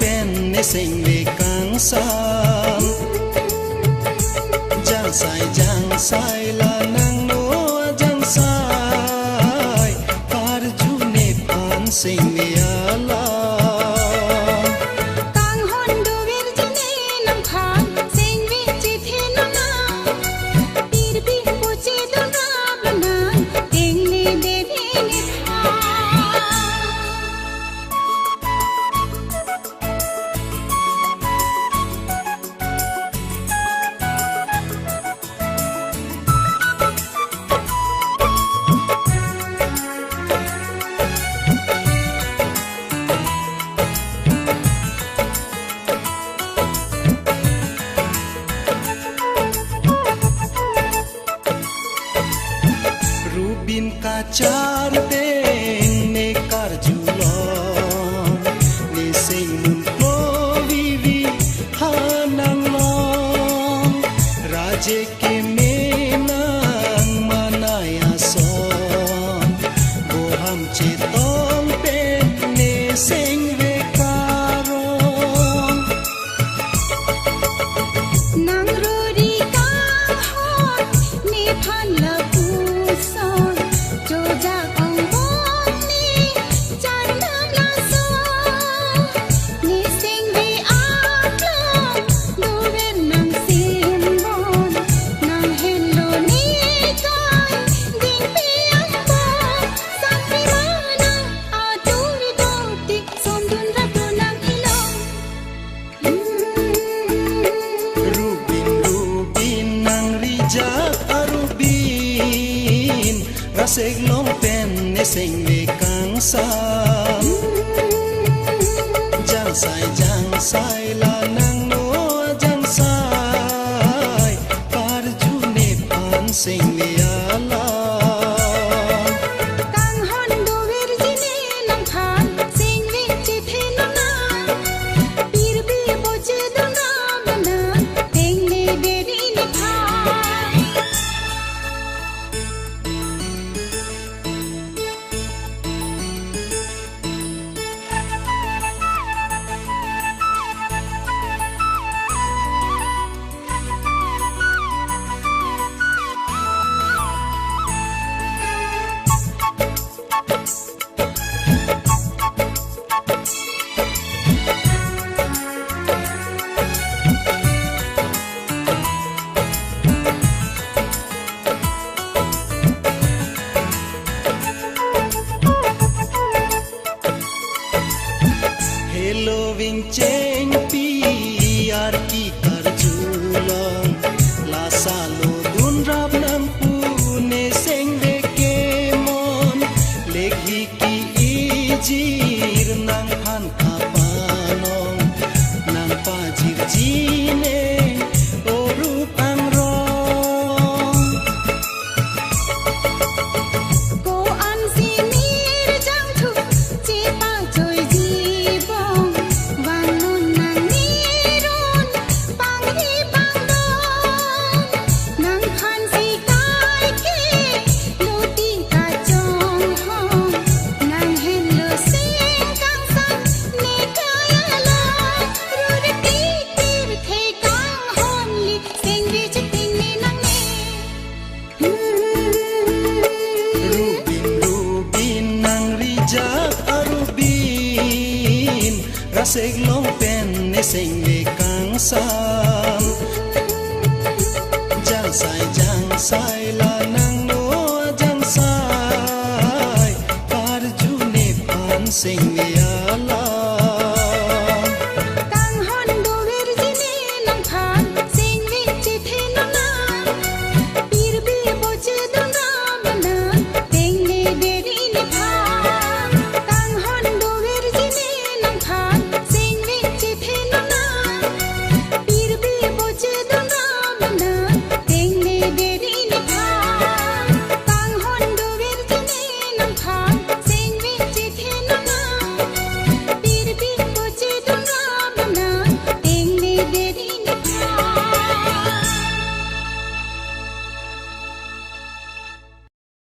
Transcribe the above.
pen ne sing ve kang sam jang sai la nang no jang sai par ju ne pan sing ve ala Rubin kacar teng ne kar julon ne sing mun ko vivi hanang long raje ke menang manaya son boham cetong pen ne sing ve karong nang ruri ka hot ne phan la rasik long pen ne sing ve kang sam jang sai la nang no jang sai par ju ne pan sing ve ala kang hon do ver jine lang phan sing ve chi the na na pir bi bo che do na bana teng ne de ri ne pha loving cheng pi ar ki kar julong la salo dun rap nang pu ne seng ve ke mon leghi ki ijir nang han ka panong nang pa jir jine oru pang rong ko an si mir jang thu che pa choi ji rasik long pen ne sing ve kang sam jang sai la nang no jang sai par ju ne pan sing ve